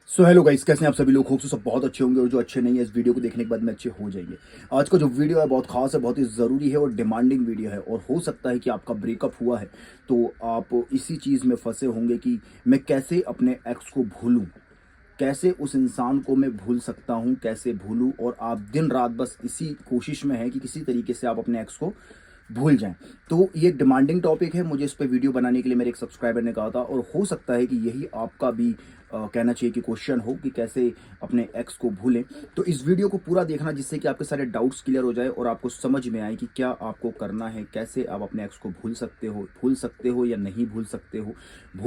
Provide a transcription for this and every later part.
So hello guys, कैसे हैं आप सभी लोग। होप सो सब बहुत अच्छे होंगे और जो अच्छे नहीं है इस वीडियो को देखने के बाद में अच्छे हो जाएंगे। आज का जो वीडियो है बहुत खास है, बहुत ही ज़रूरी है और डिमांडिंग वीडियो है। और हो सकता है कि आपका ब्रेकअप हुआ है तो आप इसी चीज़ में फंसे होंगे कि मैं कैसे अपने एक्स को भूलूं, कैसे उस इंसान को मैं भूल सकता हूं, कैसे भूलूं। और आप दिन रात बस इसी कोशिश में हैं कि किसी तरीके से आप अपने एक्स को भूल जाएं। तो ये डिमांडिंग टॉपिक है, मुझे इस पे वीडियो बनाने के लिए मेरे एक सब्सक्राइबर ने कहा था और हो सकता है कि यही आपका भी कहना चाहिए कि क्वेश्चन हो कि कैसे अपने एक्स को भूलें। तो इस वीडियो को पूरा देखना जिससे कि आपके सारे डाउट्स क्लियर हो जाए और आपको समझ में आए कि क्या आपको करना है, कैसे आप अपने एक्स को भूल सकते हो या नहीं भूल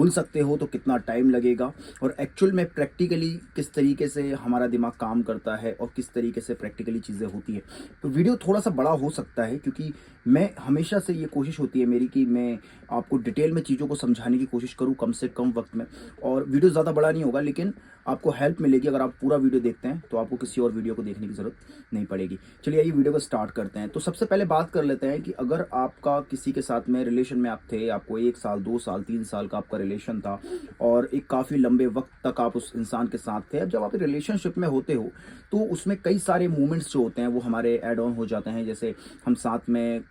सकते हो तो कितना टाइम लगेगा, और एक्चुअल में प्रैक्टिकली किस तरीके से हमारा दिमाग काम करता है और किस तरीके से प्रैक्टिकली चीज़ें होती है। तो वीडियो थोड़ा सा बड़ा हो सकता है क्योंकि मैं हमेशा से ये कोशिश होती है मेरी कि मैं आपको डिटेल में चीज़ों को समझाने की कोशिश करूँ कम से कम वक्त में। और वीडियो ज़्यादा बड़ा नहीं होगा लेकिन आपको हेल्प मिलेगी अगर आप पूरा वीडियो देखते हैं, तो आपको किसी और वीडियो को देखने की ज़रूरत नहीं पड़ेगी। चलिए आइए वीडियो को स्टार्ट करते हैं। तो सबसे पहले बात कर लेते हैं कि अगर आपका किसी के साथ में रिलेशन में आप थे, आपको 1 साल 2 साल 3 साल का आपका रिलेशन था और एक काफ़ी लंबे वक्त तक आप उस इंसान के साथ थे। अब जब आप रिलेशनशिप में होते हो तो उसमें कई सारे मोमेंट्स जो होते हैं वो हमारे ऐड ऑन हो जाते हैं। जैसे हम साथ में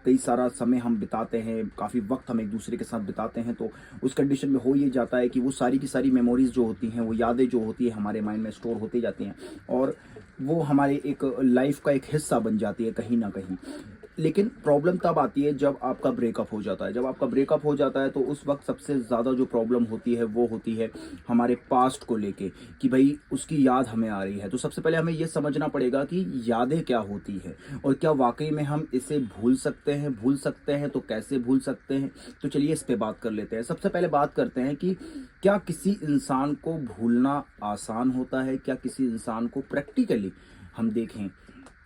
कई सारा समय हम बिताते हैं, काफ़ी वक्त हम एक दूसरे के साथ बिताते हैं। तो उस कंडीशन में हो ये जाता है कि वो सारी की सारी मेमोरीज जो होती हैं, वो यादें जो होती है हमारे माइंड में स्टोर होती जाती हैं और वो हमारे एक लाइफ का एक हिस्सा बन जाती है कहीं ना कहीं। लेकिन प्रॉब्लम तब आती है जब आपका ब्रेकअप हो जाता है। जब आपका ब्रेकअप हो जाता है तो उस वक्त सबसे ज़्यादा जो प्रॉब्लम होती है वो होती है हमारे पास्ट को लेके, कि भाई उसकी याद हमें आ रही है। तो सबसे पहले हमें ये समझना पड़ेगा कि यादें क्या होती है और क्या वाकई में हम इसे भूल सकते हैं तो कैसे भूल सकते हैं। तो चलिए इस पे बात कर लेते हैं। सबसे पहले बात करते हैं कि क्या किसी इंसान को भूलना आसान होता है, क्या किसी इंसान को प्रैक्टिकली हम देखें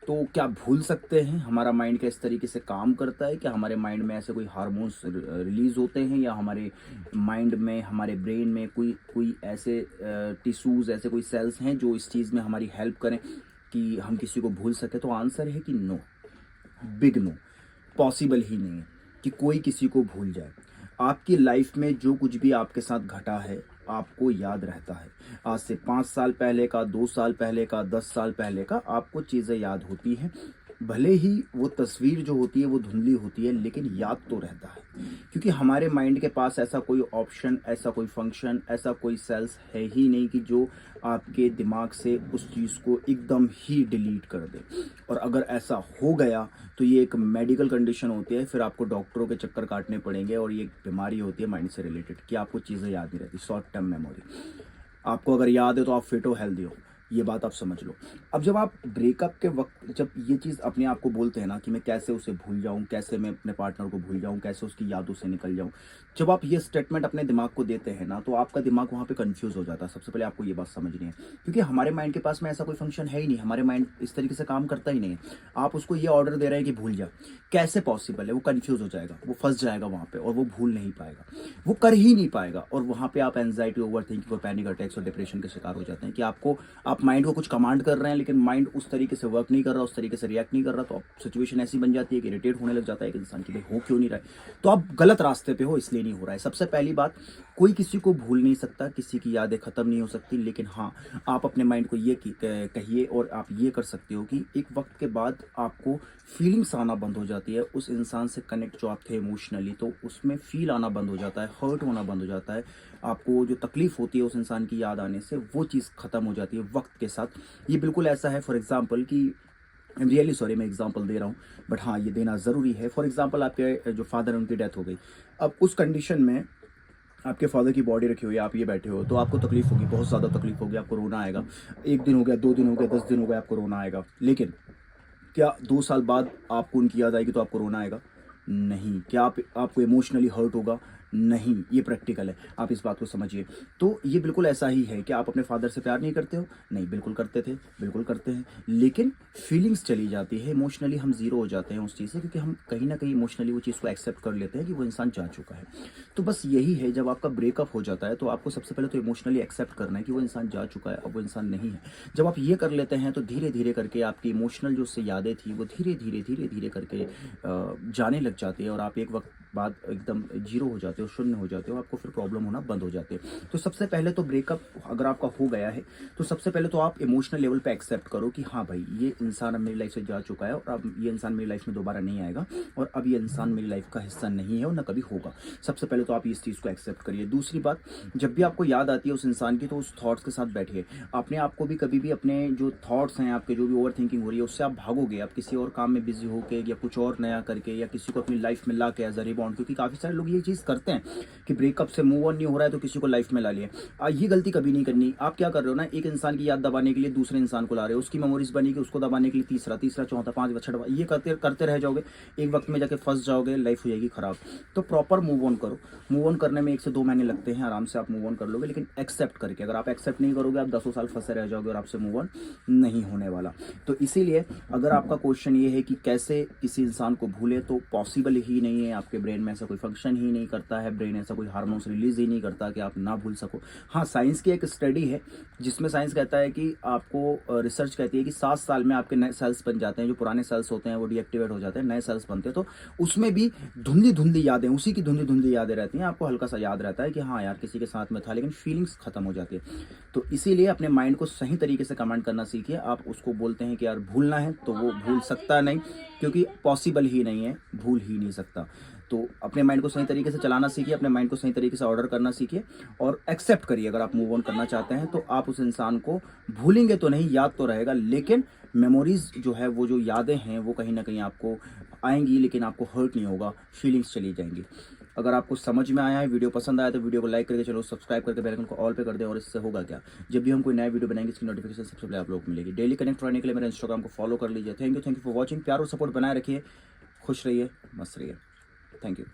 तो क्या भूल सकते हैं। हमारा माइंड क्या इस तरीके से काम करता है, क्या हमारे माइंड में ऐसे कोई हार्मोन्स रिलीज होते हैं या हमारे माइंड में, हमारे ब्रेन में कोई कोई ऐसे टिश्यूज़, ऐसे कोई सेल्स हैं जो इस चीज़ में हमारी हेल्प करें कि हम किसी को भूल सके। तो आंसर है कि नो, बिग नो, पॉसिबल ही नहीं है कि कोई किसी को भूल जाए। आपकी लाइफ में जो कुछ भी आपके साथ घटा है आपको याद रहता है। आज से 5 साल पहले का, 2 साल पहले का, 10 साल पहले का आपको चीज़ें याद होती हैं। भले ही वो तस्वीर जो होती है वो धुंधली होती है लेकिन याद तो रहता है, क्योंकि हमारे माइंड के पास ऐसा कोई ऑप्शन, ऐसा कोई फंक्शन, ऐसा कोई सेल्स है ही नहीं कि जो आपके दिमाग से उस चीज़ को एकदम ही डिलीट कर दे। और अगर ऐसा हो गया तो ये एक मेडिकल कंडीशन होती है, फिर आपको डॉक्टरों के चक्कर काटने पड़ेंगे और ये एक बीमारी होती है माइंड से रिलेटेड कि आपको चीज़ें याद नहीं रहती, शॉर्ट टर्म मेमोरी। आपको अगर याद है तो आप फिट हो, हेल्दी हो, ये बात आप समझ लो। अब जब आप ब्रेकअप के वक्त जब ये चीज़ अपने आप को बोलते हैं ना कि मैं कैसे उसे भूल जाऊं, कैसे मैं अपने पार्टनर को भूल जाऊं, कैसे उसकी यादों से निकल जाऊं, जब आप ये स्टेटमेंट अपने दिमाग को देते हैं ना तो आपका दिमाग वहाँ पे कंफ्यूज हो जाता है। सबसे पहले आपको ये बात समझनी है, क्योंकि हमारे माइंड के पास में ऐसा कोई फंक्शन है ही नहीं, हमारे माइंड इस तरीके से काम करता ही नहीं है। आप उसको ये ऑर्डर दे रहे हैं कि भूल जा, कैसे पॉसिबल है। वो कंफ्यूज हो जाएगा, वो फंस जाएगा वहाँ पे और वो भूल नहीं पाएगा, वो कर ही नहीं पाएगा। और वहाँ पे आप एंजाइटी, ओवर थिंकिंग और पैनिक अटैक्स और डिप्रेशन के शिकार हो जाते हैं कि आप माइंड को कुछ कमांड कर रहे हैं लेकिन माइंड उस तरीके से वर्क नहीं कर रहा, उस तरीके से रिएक्ट नहीं कर रहा। तो अब सिचुएशन ऐसी बन जाती है कि इरिटेट होने लग जाता है एक इंसान की भाई हो क्यों नहीं रहा है। तो आप गलत रास्ते पे हो, इसलिए नहीं हो रहा है। सबसे पहली बात, कोई किसी को भूल नहीं सकता, किसी की यादें खत्म नहीं हो सकती, लेकिन हाँ आप अपने माइंड को ये कहिए और आप ये कर सकते हो कि एक वक्त के बाद आपको फीलिंग्स आना बंद हो जाती है उस इंसान से कनेक्ट जो आप थे इमोशनली, तो उसमें फील आना बंद हो जाता है, हर्ट होना बंद हो जाता है। आपको जो तकलीफ होती है उस इंसान की याद आने से वो चीज़ खत्म हो जाती है वक्त के साथ। ये बिल्कुल ऐसा है, फॉर एग्जाम्पल कि आई एम रियली सॉरी मैं एग्जांपल दे रहा हूँ बट हाँ ये देना ज़रूरी है। फॉर एग्जांपल आपके जो फादर हैं उनकी डेथ हो गई। अब उस कंडीशन में आपके फादर की बॉडी रखी हुई है, आप ये बैठे हो, तो आपको तकलीफ होगी, बहुत ज़्यादा तकलीफ होगी, आपको रोना आएगा। 1 दिन हो गया, 2 दिन हो गया, 10 दिन हो गया, आपको रोना आएगा। लेकिन क्या 2 साल बाद आपको उनकी याद आएगी तो आपको रोना आएगा? नहीं। क्या आपको इमोशनली हर्ट होगा? नहीं। ये प्रैक्टिकल है, आप इस बात को समझिए। तो ये बिल्कुल ऐसा ही है कि आप अपने फादर से प्यार नहीं करते हो? नहीं, बिल्कुल करते थे, बिल्कुल करते हैं। लेकिन फीलिंग्स चली जाती है, इमोशनली हम ज़ीरो हो जाते हैं उस चीज़ से, क्योंकि हम कहीं ना कहीं इमोशनली वो चीज़ को एक्सेप्ट कर लेते हैं कि वो इंसान जा चुका है। तो बस यही है, जब आपका ब्रेकअप हो जाता है तो आपको सबसे पहले तो इमोशनली एक्सेप्ट करना है कि वो इंसान जा चुका है, अब वो इंसान नहीं है। जब आप ये कर लेते हैं तो धीरे धीरे करके आपकी इमोशनल जो उससे यादें थी वो धीरे धीरे करके जाने लग जाती है और आप एक वक्त बाद एकदम जीरो हो जाते हो, शून्य हो जाते हो, आपको फिर प्रॉब्लम होना बंद हो जाते हैं। तो सबसे पहले तो ब्रेकअप अगर आपका हो गया है तो सबसे पहले तो आप इमोशनल लेवल पे एक्सेप्ट करो कि हाँ भाई, ये इंसान अब मेरी लाइफ से जा चुका है और अब ये इंसान मेरी लाइफ में दोबारा नहीं आएगा और अब ये इंसान मेरी लाइफ का हिस्सा नहीं है और ना कभी होगा। सबसे पहले तो आप इस चीज़ को एक्सेप्ट करिए। दूसरी बात, जब भी आपको याद आती है उस इंसान की तो उस थॉट्स के साथ बैठिए। अपने आप को भी कभी भी अपने जो थॉट्स हैं, आपके जो भी ओवर थिंकिंग हो रही है उससे आप भागोगे, आप किसी और काम में बिजी होके या कुछ और नया करके या किसी को अपनी लाइफ में ला के एज अ रिबॉन्ड, क्योंकि काफ़ी सारे लोग ये चीज़ करते हैं कि ब्रेकअप से मूव ऑन नहीं हो रहा है तो किसी को लाइफ में ला लिया। ये गलती कभी नहीं करनी। आप क्या कर रहे हो ना, एक इंसान की याद दबाने के लिए दूसरे इंसान को ला रहे हो, उसकी मेमोरीज बनेगी उसको दबाने के लिए तीसरा, तीसरा चौथा, पांचवा, छठवा, ये करते करते रह जाओगे, एक वक्त में जाके फंस जाओगे, लाइफ हो जाएगी खराब। तो प्रॉपर मूव ऑन करो। मूव ऑन करने में 1 से 2 महीने लगते हैं, आराम से आप मूव ऑन कर लोगे, लेकिन एक्सेप्ट करके। अगर आप एक्सेप्ट नहीं करोगे आप 10 साल फंसे रह जाओगे और आपसे मूव ऑन नहीं होने वाला। तो इसीलिए अगर आपका क्वेश्चन ये है कि कैसे किसी इंसान को भूले, तो पॉसिबल ही नहीं है। आपके ब्रेन में ऐसा कोई फंक्शन ही नहीं करता है, ब्रेन ऐसा कोई हार्मोन्स रिलीज ही नहीं करता कि आप ना भूल सको। हाँ, साइंस की एक स्टडी है जिसमें साइंस कहता है कि आपको रिसर्च कहती है कि 7 साल में आपके नए सेल्स बन जाते हैं, जो पुराने सेल्स होते हैं वो डीएक्टिवेट हो जाते हैं, नए सेल्स बनते हैं। तो उसमें भी धुंधली धुंधली यादें, उसी की धुंधली धुंधली यादें रहती हैं। आपको हल्का सा याद रहता है कि हाँ यार किसी के साथ में था, लेकिन फीलिंग्स खत्म हो जाती है। तो इसीलिए अपने माइंड को सही तरीके से कमांड करना सीखिए। आप उसको बोलते हैं कि यार भूलना है तो वो भूल सकता नहीं, क्योंकि पॉसिबल ही नहीं है, भूल ही नहीं सकता। तो अपने माइंड को सही तरीके से चलाना सीखिए, अपने माइंड को सही तरीके से ऑर्डर करना सीखिए और एक्सेप्ट करिए। अगर आप मूव ऑन करना चाहते हैं तो आप उस इंसान को भूलेंगे तो नहीं, याद तो रहेगा, लेकिन मेमोरीज जो है, वो जो यादें हैं वो कहीं ना कहीं आपको आएंगी, लेकिन आपको हर्ट नहीं होगा, फीलिंग्स चली जाएंगी। अगर आपको समझ में आया है, वीडियो पसंद आया तो वीडियो को लाइक करके चलो, सब्सक्राइब करके बेल आइकन को ऑल पे कर दें। और इससे होगा क्या, जब भी हम कोई नया वीडियो बनाएंगे इसकी नोटिफिकेशन सबसे पहले आप लोगों को मिलेगी। डेली कनेक्ट रहने के लिए मेरे इंस्टाग्राम को फॉलो कर लीजिए। Thank you for watching. प्यार और सपोर्ट बनाए रखिए, खुश रहिए, मस्त रहिए। Thank you.